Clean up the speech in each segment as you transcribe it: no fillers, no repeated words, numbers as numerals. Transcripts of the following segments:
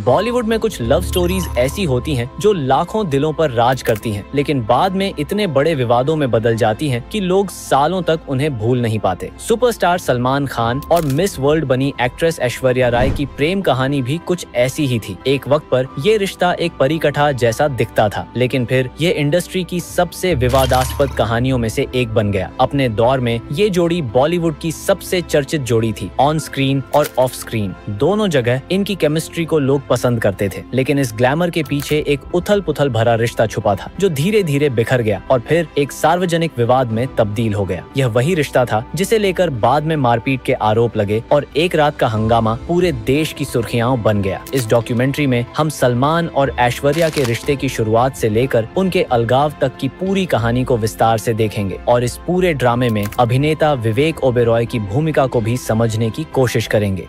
बॉलीवुड में कुछ love stories ऐसी होती हैं जो लाखों दिलों पर राज करती हैं, लेकिन बाद में इतने बड़े विवादों में बदल जाती हैं कि लोग सालों तक उन्हें भूल नहीं पाते। सुपरस्टार सलमान खान और मिस वर्ल्ड बनी एक्ट्रेस ऐश्वर्या राय की प्रेम कहानी भी कुछ ऐसी ही थी। एक वक्त पर ये रिश्ता एक परिकथा जैसा दिखता था, लेकिन फिर ये इंडस्ट्री की सबसे विवादास्पद कहानियों में से एक बन गया। अपने दौर में ये जोड़ी बॉलीवुड की सबसे चर्चित जोड़ी थी। ऑन स्क्रीन और ऑफ स्क्रीन दोनों जगह इनकी केमिस्ट्री को लोग पसंद करते थे, लेकिन इस ग्लैमर के पीछे एक उथल पुथल भरा रिश्ता छुपा था जो धीरे धीरे बिखर गया और फिर एक सार्वजनिक विवाद में तब्दील हो गया। यह वही रिश्ता था जिसे लेकर बाद में मारपीट के आरोप लगे और एक रात का हंगामा पूरे देश की सुर्खियां बन गया। इस डॉक्यूमेंट्री में हम सलमान और ऐश्वर्या के रिश्ते की शुरुआत से लेकर उनके अलगाव तक की पूरी कहानी को विस्तार से देखेंगे और इस पूरे ड्रामे में अभिनेता विवेक ओबेरॉय की भूमिका को भी समझने की कोशिश करेंगे।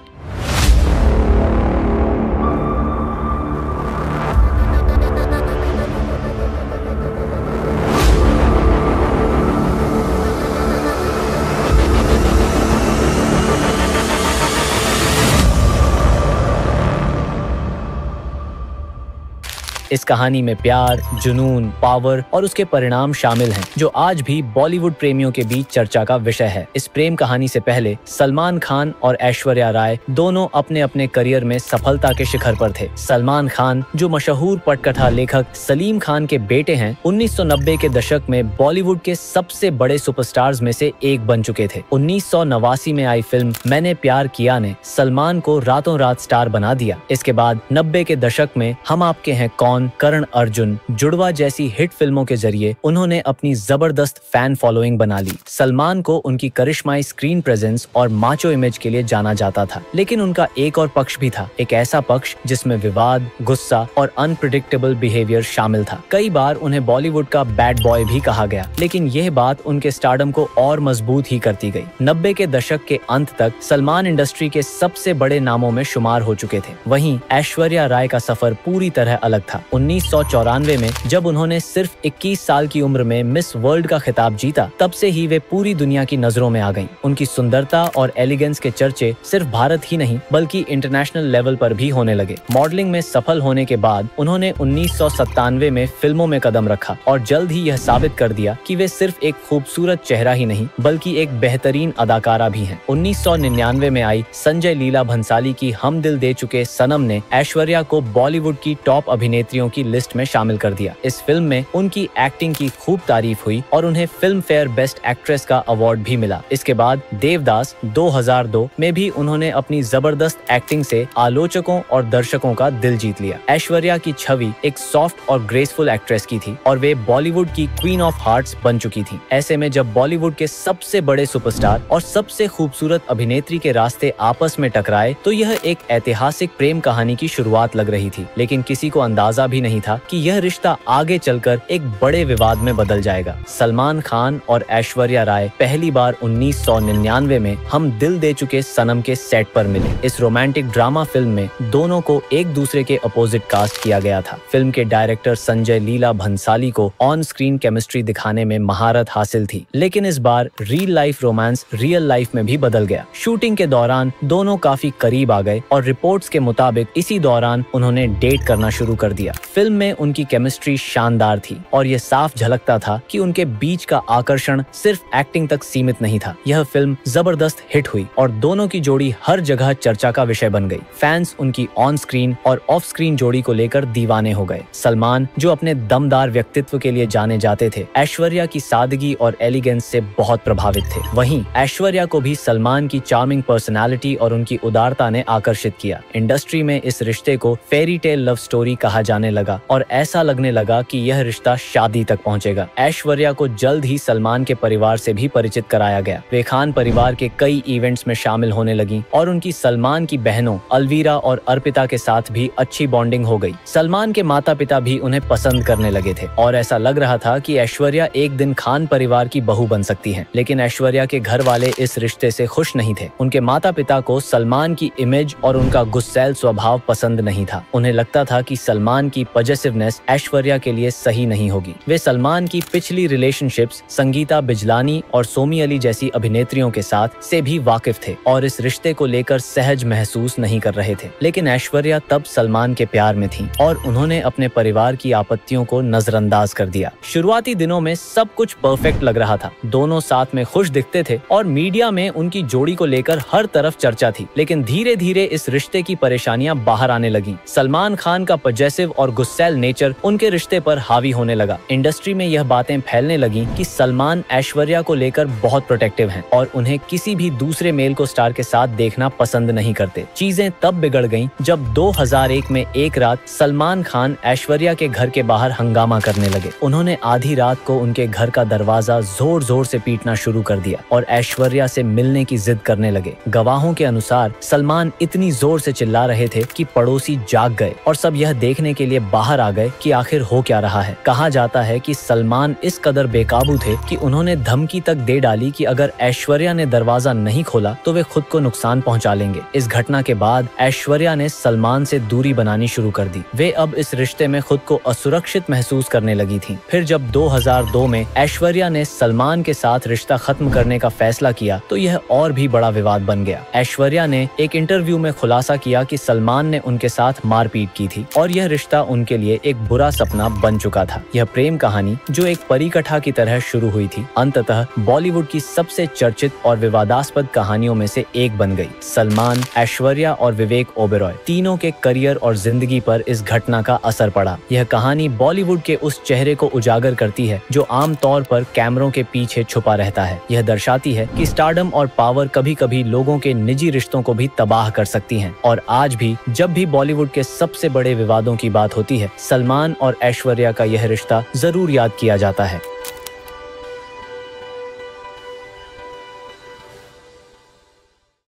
इस कहानी में प्यार, जुनून, पावर और उसके परिणाम शामिल हैं, जो आज भी बॉलीवुड प्रेमियों के बीच चर्चा का विषय है। इस प्रेम कहानी से पहले सलमान खान और ऐश्वर्या राय दोनों अपने अपने करियर में सफलता के शिखर पर थे। सलमान खान, जो मशहूर पटकथा लेखक सलीम खान के बेटे हैं, 1990 के दशक में बॉलीवुड के सबसे बड़े सुपरस्टार्स में से एक बन चुके थे। 1989 में आई फिल्म मैंने प्यार किया ने सलमान को रातों रात स्टार बना दिया। इसके बाद 90 के दशक में हम आपके हैं कौन, करण अर्जुन, जुड़वा जैसी हिट फिल्मों के जरिए उन्होंने अपनी जबरदस्त फैन फॉलोइंग बना ली। सलमान को उनकी करिश्माई स्क्रीन प्रेजेंस और माचो इमेज के लिए जाना जाता था, लेकिन उनका एक और पक्ष भी था, एक ऐसा पक्ष जिसमें विवाद, गुस्सा और अनप्रिडिक्टेबल बिहेवियर शामिल था। कई बार उन्हें बॉलीवुड का बैड बॉय भी कहा गया, लेकिन यह बात उनके स्टारडम को और मजबूत ही करती गई। 90 के दशक के अंत तक सलमान इंडस्ट्री के सबसे बड़े नामों में शुमार हो चुके थे। वहीं ऐश्वर्या राय का सफर पूरी तरह अलग था। 1994 में जब उन्होंने सिर्फ 21 साल की उम्र में मिस वर्ल्ड का खिताब जीता, तब से ही वे पूरी दुनिया की नजरों में आ गईं। उनकी सुंदरता और एलिगेंस के चर्चे सिर्फ भारत ही नहीं बल्कि इंटरनेशनल लेवल पर भी होने लगे। मॉडलिंग में सफल होने के बाद उन्होंने 1997 में फिल्मों में कदम रखा और जल्द ही यह साबित कर दिया कि वे सिर्फ एक खूबसूरत चेहरा ही नहीं बल्कि एक बेहतरीन अदाकारा भी हैं। 1999 में आई संजय लीला भंसाली की हम दिल दे चुके सनम ने ऐश्वर्या को बॉलीवुड की टॉप अभिनेत्रियों की लिस्ट में शामिल कर दिया। इस फिल्म में उनकी एक्टिंग की खूब तारीफ हुई और उन्हें फिल्म फेयर बेस्ट एक्ट्रेस का अवार्ड भी मिला। इसके बाद देवदास 2002 में भी उन्होंने अपनी जबरदस्त एक्टिंग से आलोचकों और दर्शकों का दिल जीत लिया। ऐश्वर्या की छवि एक सॉफ्ट और ग्रेसफुल एक्ट्रेस की थी और वे बॉलीवुड की क्वीन ऑफ हार्ट्स बन चुकी थी। ऐसे में जब बॉलीवुड के सबसे बड़े सुपरस्टार और सबसे खूबसूरत अभिनेत्री के रास्ते आपस में टकराए तो यह एक ऐतिहासिक प्रेम कहानी की शुरुआत लग रही थी, लेकिन किसी को अंदाजा भी नहीं था कि यह रिश्ता आगे चलकर एक बड़े विवाद में बदल जाएगा। सलमान खान और ऐश्वर्या राय पहली बार 1999 में हम दिल दे चुके सनम के सेट पर मिले। इस रोमांटिक ड्रामा फिल्म में दोनों को एक दूसरे के अपोजिट कास्ट किया गया था। फिल्म के डायरेक्टर संजय लीला भंसाली को ऑन स्क्रीन केमिस्ट्री दिखाने में महारत हासिल थी, लेकिन इस बार real life romance real life में भी बदल गया। शूटिंग के दौरान दोनों काफी करीब आ गए और रिपोर्ट्स के मुताबिक इसी दौरान उन्होंने डेट करना शुरू कर दिया। फिल्म में उनकी केमिस्ट्री शानदार थी और यह साफ झलकता था कि उनके बीच का आकर्षण सिर्फ एक्टिंग तक सीमित नहीं था। यह फिल्म जबरदस्त हिट हुई और दोनों की जोड़ी हर जगह चर्चा का विषय बन गई। फैंस उनकी ऑन स्क्रीन और ऑफ स्क्रीन जोड़ी को लेकर दीवाने हो गए। सलमान, जो अपने दमदार व्यक्तित्व के लिए जाने जाते थे, ऐश्वर्या की सादगी और एलिगेंस से बहुत प्रभावित थे। वहीं ऐश्वर्या को भी सलमान की चार्मिंग पर्सनालिटी और उनकी उदारता ने आकर्षित किया। इंडस्ट्री में इस रिश्ते को फेरी टेल लव स्टोरी कहा जाने लगा और ऐसा लगने लगा कि यह रिश्ता शादी तक पहुंचेगा। ऐश्वर्या को जल्द ही सलमान के परिवार से भी परिचित कराया गया। वे खान परिवार के कई इवेंट्स में शामिल होने लगी और उनकी सलमान की बहनों अलवीरा और अर्पिता के साथ भी अच्छी बॉन्डिंग हो गई। सलमान के माता पिता भी उन्हें पसंद करने लगे थे और ऐसा लग रहा था कि ऐश्वर्या एक दिन खान परिवार की बहू बन सकती है। लेकिन ऐश्वर्या के घर वाले इस रिश्ते से खुश नहीं थे। उनके माता पिता को सलमान की इमेज और उनका गुस्सैल स्वभाव पसंद नहीं था। उन्हें लगता था कि सलमान की पॉजेसिवनेस ऐश्वर्या के लिए सही नहीं होगी। वे सलमान की पिछली रिलेशनशिप्स संगीता बिजलानी और सोमी अली जैसी अभिनेत्रियों के साथ से भी वाकिफ थे और इस रिश्ते को लेकर सहज महसूस नहीं कर रहे थे। लेकिन ऐश्वर्या तब सलमान के प्यार में थी और उन्होंने अपने परिवार की आपत्तियों को नजरअंदाज कर दिया। शुरुआती दिनों में सब कुछ परफेक्ट लग रहा था, दोनों साथ में खुश दिखते थे और मीडिया में उनकी जोड़ी को लेकर हर तरफ चर्चा थी। लेकिन धीरे धीरे इस रिश्ते की परेशानियां बाहर आने लगी। सलमान खान का पॉजेसिव और गुस्सैल नेचर उनके रिश्ते पर हावी होने लगा। इंडस्ट्री में यह बातें फैलने लगी कि सलमान ऐश्वर्या को लेकर बहुत प्रोटेक्टिव हैं और उन्हें किसी भी दूसरे मेल को स्टार के साथ देखना पसंद नहीं करते। चीजें तब बिगड़ गईं जब 2001 में एक रात सलमान खान ऐश्वर्या के घर के बाहर हंगामा करने लगे। उन्होंने आधी रात को उनके घर का दरवाजा जोर जोर से पीटना शुरू कर दिया और ऐश्वर्या से मिलने की जिद करने लगे। गवाहों के अनुसार सलमान इतनी जोर से चिल्ला रहे थे कि पड़ोसी जाग गए और सब यह देखने के लिए बाहर आ गए कि आखिर हो क्या रहा है। कहा जाता है कि सलमान इस कदर बेकाबू थे कि उन्होंने धमकी तक दे डाली कि अगर ऐश्वर्या ने दरवाजा नहीं खोला तो वे खुद को नुकसान पहुंचा लेंगे। इस घटना के बाद ऐश्वर्या ने सलमान से दूरी बनानी शुरू कर दी। वे अब इस रिश्ते में खुद को असुरक्षित महसूस करने लगी थीं। फिर जब 2002 में ऐश्वर्या ने सलमान के साथ रिश्ता खत्म करने का फैसला किया तो यह और भी बड़ा विवाद बन गया। ऐश्वर्या ने एक इंटरव्यू में खुलासा किया कि सलमान ने उनके साथ मारपीट की थी और यह रिश्ता उनके लिए एक बुरा सपना बन चुका था। यह प्रेम कहानी जो एक परी कथा की तरह शुरू हुई थी, अंततः बॉलीवुड की सबसे चर्चित और विवादास्पद कहानियों में से एक बन गई। सलमान, ऐश्वर्या और विवेक ओबेरॉय तीनों के करियर और जिंदगी पर इस घटना का असर पड़ा। यह कहानी बॉलीवुड के उस चेहरे को उजागर करती है जो आमतौर पर कैमरों के पीछे छुपा रहता है। यह दर्शाती है कि स्टारडम और पावर कभी-कभी लोगों के निजी रिश्तों को भी तबाह कर सकती हैं। और आज भी जब भी बॉलीवुड के सबसे बड़े विवादों की बात होती है, सलमान और ऐश्वर्या का यह रिश्ता जरूर याद किया जाता है।